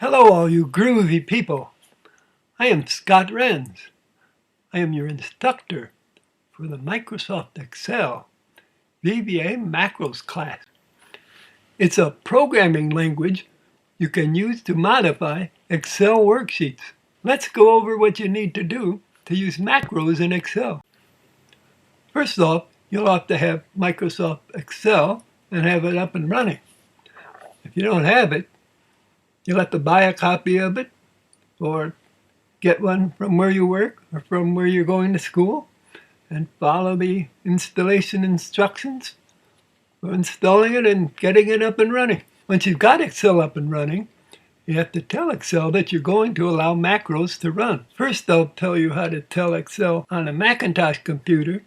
Hello, all you groovy people. I am Scott Renz. I am your instructor for the Microsoft Excel VBA macros class. It's a programming language you can use to modify Excel worksheets. Let's go over what you need to do to use macros in Excel. First off, you'll have to have Microsoft Excel and have it up and running. If you don't have it, you'll have to buy a copy of it or get one from where you work or from where you're going to school and follow the installation instructions for installing it and getting it up and running. Once you've got Excel up and running, you have to tell Excel that you're going to allow macros to run. First, I'll tell you how to tell Excel on a Macintosh computer,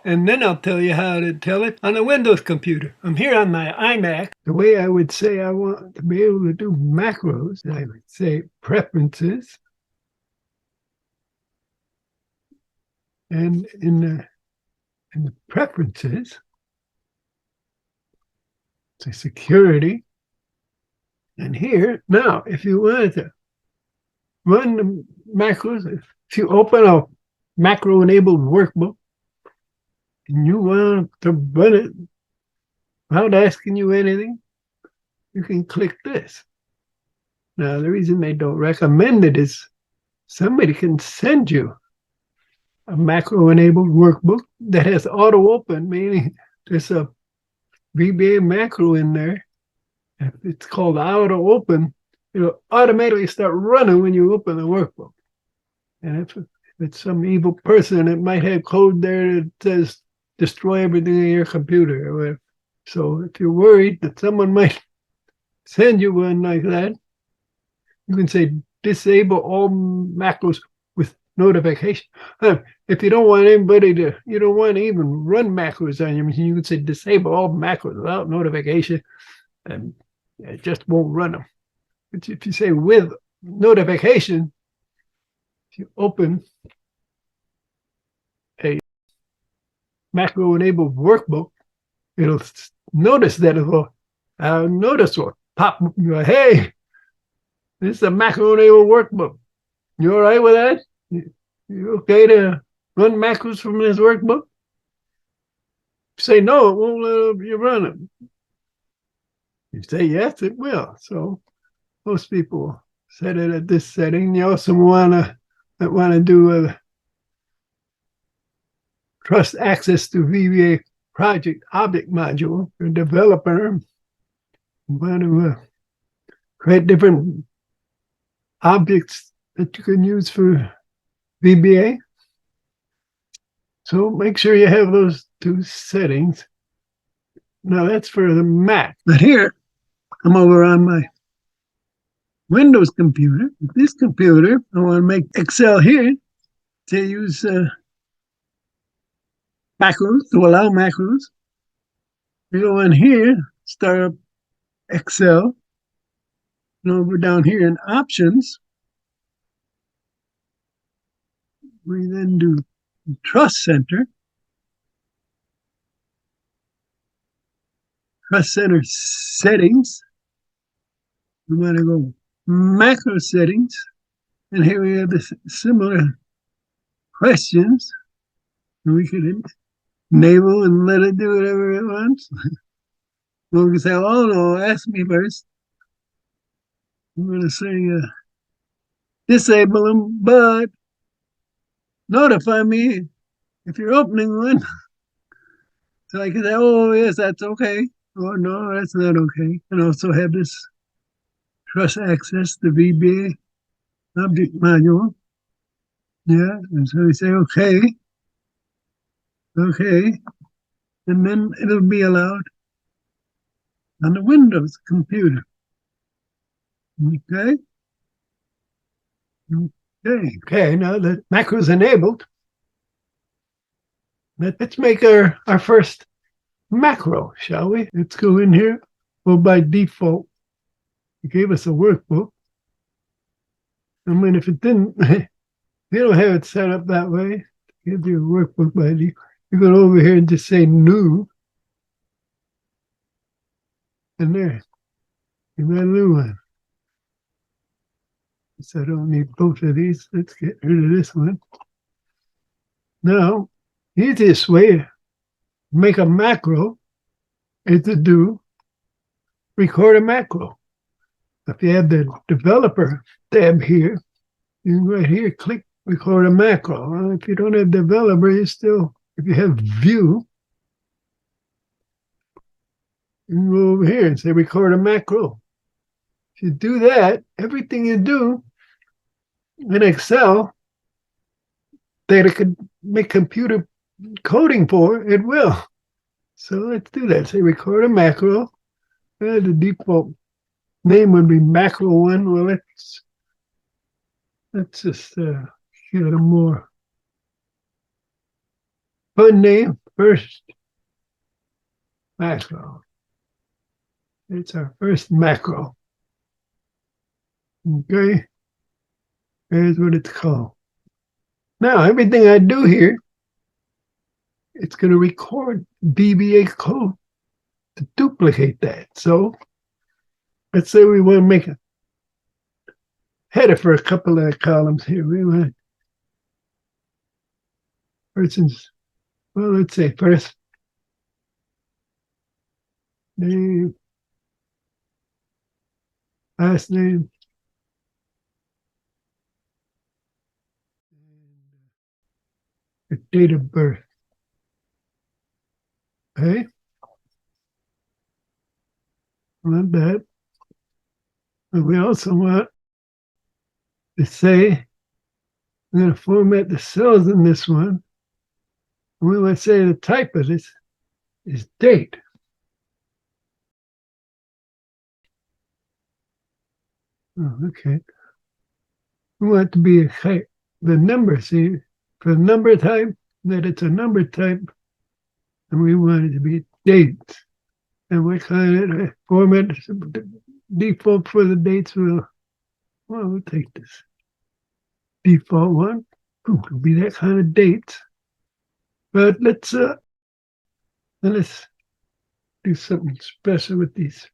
and then I'll tell you how to tell it on a Windows computer. I'm here on my iMac. The way I would say I want to be able to do macros, I would say preferences. And in the preferences, say security. And here, now, if you wanted to run the macros, if you open a macro-enabled workbook and you want to run it without asking you anything, you can click this. Now, the reason they don't recommend it is somebody can send you a macro-enabled workbook that has auto-open, meaning there's a VBA macro in there. If it's called auto-open, it'll automatically start running when you open the workbook. And if it's some evil person, it might have code there that says destroy everything in your computer or whatever. So if you're worried that someone might send you one like that, you can say disable all macros with notification. If you don't want you don't want to even run macros on your machine, you can say disable all macros without notification, and it just won't run them. But if you say with notification, if you open a macro-enabled workbook, it'll notice that notice will pop up and go, hey, this is a macro-enabled workbook. You all right with that? You okay to run macros from this workbook? Say no, it won't let you run them. You say yes, it will. So most people set it at this setting. You also want to do a trust access to VBA project object module for developer. You want to create different objects that you can use for VBA. So make sure you have those two settings. Now that's for the Mac. But here, I'm over on my Windows computer. This computer, I want to make Excel here to use macros, to allow macros. We go in here, start up Excel, and over down here in options, we then do Trust Center. Trust Center settings. We want to go macro settings. And here we have the similar questions. And we could enable and let it do whatever it wants. We can say, oh no, ask me first. I'm going to say disable them, but notify me if you're opening one. So I can say, oh, yes, that's okay. Oh, no, that's not okay. And also have this trust access to VBA object module. Yeah, and so we say, okay. Okay. And then it'll be allowed on the Windows computer. Okay. Okay, now the macro is enabled. Let's make our first macro, shall we? Let's go in here. Well, by default, it gave us a workbook. I mean, if it didn't, if you don't have it set up that way, it gives you a workbook by default. You go over here and just say new. And there, you got a new one. So I don't need both of these. Let's get rid of this one. Now, easiest way to make a macro is to do record a macro. If you have the developer tab here, you can right here click record a macro. Well, if you don't have developer, you still, if you have view, you can go over here and say record a macro. If you do that, everything you do in Excel that it could make computer coding for, it will. So let's do that. Say record a macro. The default name would be macro one. Well, let's just get a more fun name. First macro. It's our first macro. Okay. Here's what it's called. Now, everything I do here, it's going to record VBA code to duplicate that. So let's say we want to make a header for a couple of columns here. We want person's, well, let's say first name, last name, and date of birth. Okay. Want that. But we also want to say, I'm going to format the cells in this one. And we want to say the type of this is date. Oh, okay. We want it to be a type, the number. See, for the number type, that it's a number type, and we want it to be dates. And what kind of format default for the dates will, well, we'll take this default one. Ooh, it'll be that kind of dates. But let's do something special with these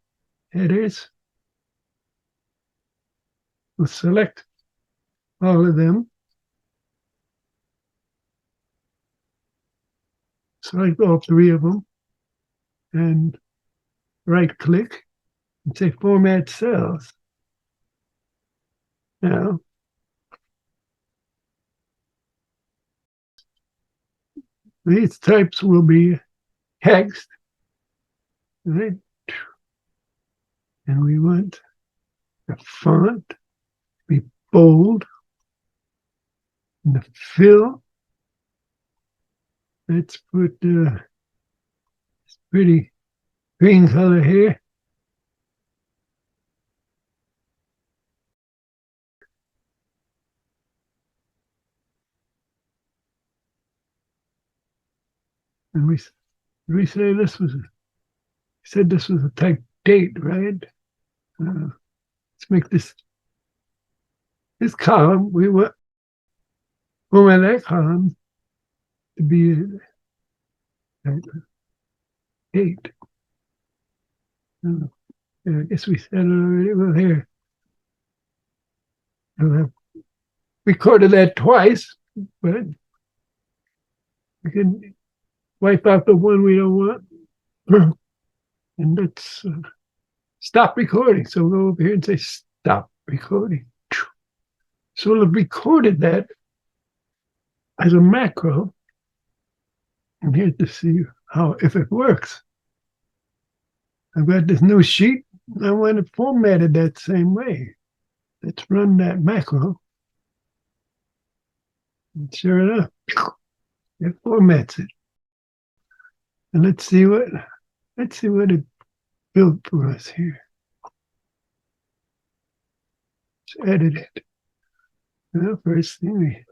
headers. We'll select all of them. Select all three of them and right click and say format cells. Now, these types will be text, right? And we want the font to be bold, and the fill. Let's put this pretty green color here. And we say this was, said this was a type date, right? Let's make this column, we want that column to be date. I guess we said it already. Well, here. I've recorded that twice, but we can wipe out the one we don't want. And let's stop recording. So we'll go over here and say stop recording. So we'll have recorded that as a macro. And here to see how, if it works. I've got this new sheet. I want it formatted that same way. Let's run that macro. And sure enough, it formats it. And let's see what it built for us here. Let's edit it. Well, first thing we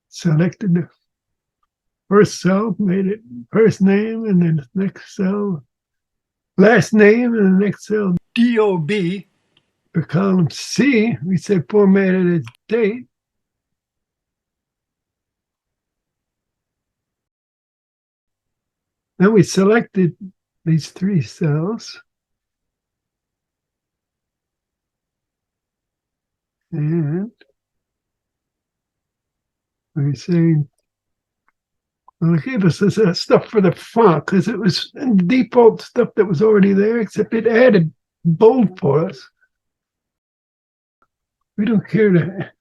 selected the first cell, made it first name, and then the next cell, last name, and the next cell, DOB. For column C, we said formatted as date. Then we selected these three cells. And we're saying, well, it gave us this stuff for the font because it was default stuff that was already there, except it added bold for us. We don't care to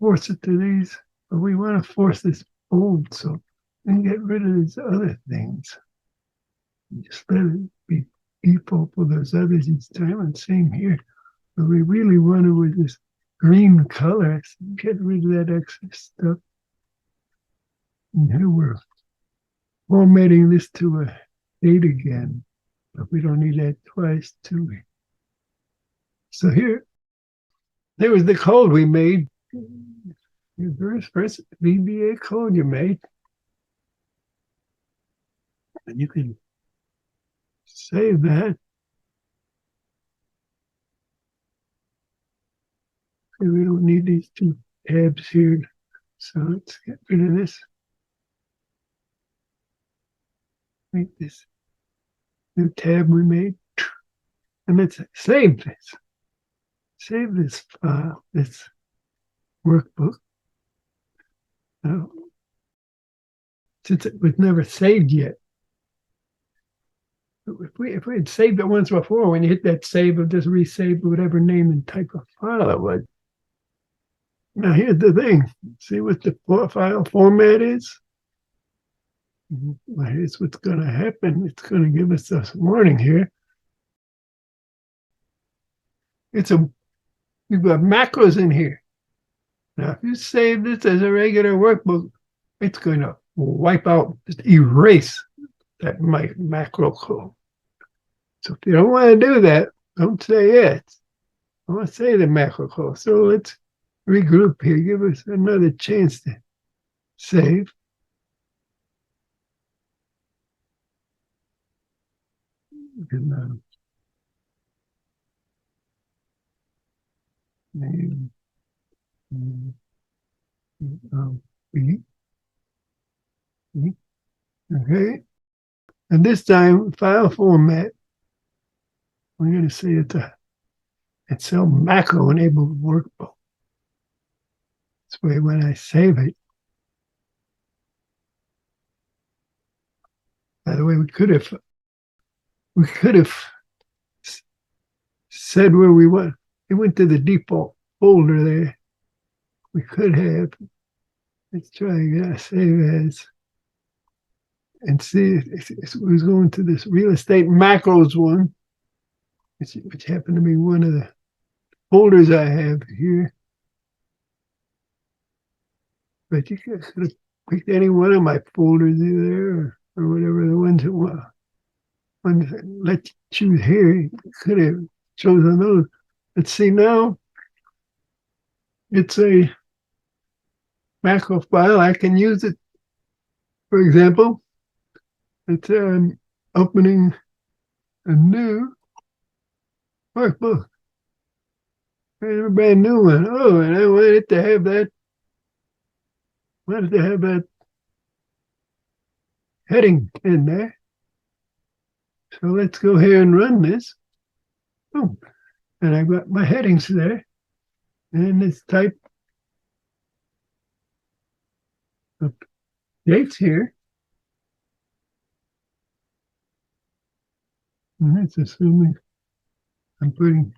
force it to these, but we want to force this bold so we can get rid of these other things. Just let it be default for those others each time. And same here. But we really want it with this green color. So get rid of that extra stuff. And here we're formatting this to a date again. But we don't need that twice, do we? So here, there was the code we made. Your very first VBA code you made. And you can save that. Okay, we don't need these two tabs here. So let's get rid of this. Make this new tab we made. And let's save this. Save this file, this workbook. Now, since it was never saved yet, if we had saved it once before, when you hit that save, it'll just resave whatever name and type of file it was. Now here's the thing. See what the file format is? Well, here's what's going to happen. It's going to give us this warning here. We've got macros in here. Now, if you save this as a regular workbook, it's going to wipe out, just erase that macro code. So if you don't want to do that, don't say it. I want to say the macro code. So let's regroup here. Give us another chance to save. And, okay. And this time, file format, we're going to say it's a Excel macro enabled workbook. This way, when I save it, by the way, we could have said where we went. It went to the default folder there. We could have. Let's try again. Save as. And see, it was going to this real estate macros one, which happened to be one of the folders I have here. But you could have picked any one of my folders there, or whatever the ones that want. Let you choose here. You could have chosen those. Let's see now. It's a macro file. I can use it. For example, it's opening a new workbook. A brand new one. Oh, and I wanted to have that. Heading in there. So let's go here and run this. Oh, and I've got my headings there. And let's type the dates here. And that's assuming I'm putting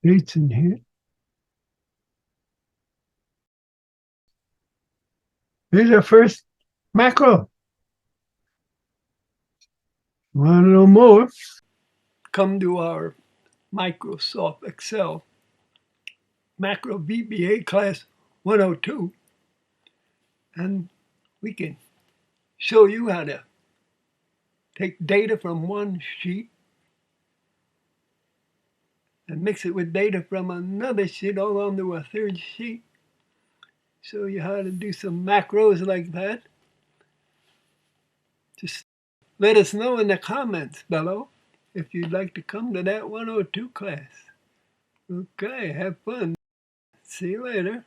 dates in here. Here's our first macro. Want to know more? Come to our Microsoft Excel Macro VBA class 102, and we can show you how to take data from one sheet and mix it with data from another sheet all onto a third sheet. Show you how to do some macros like that. Just let us know in the comments below if you'd like to come to that 102 class. Okay, have fun. See you later.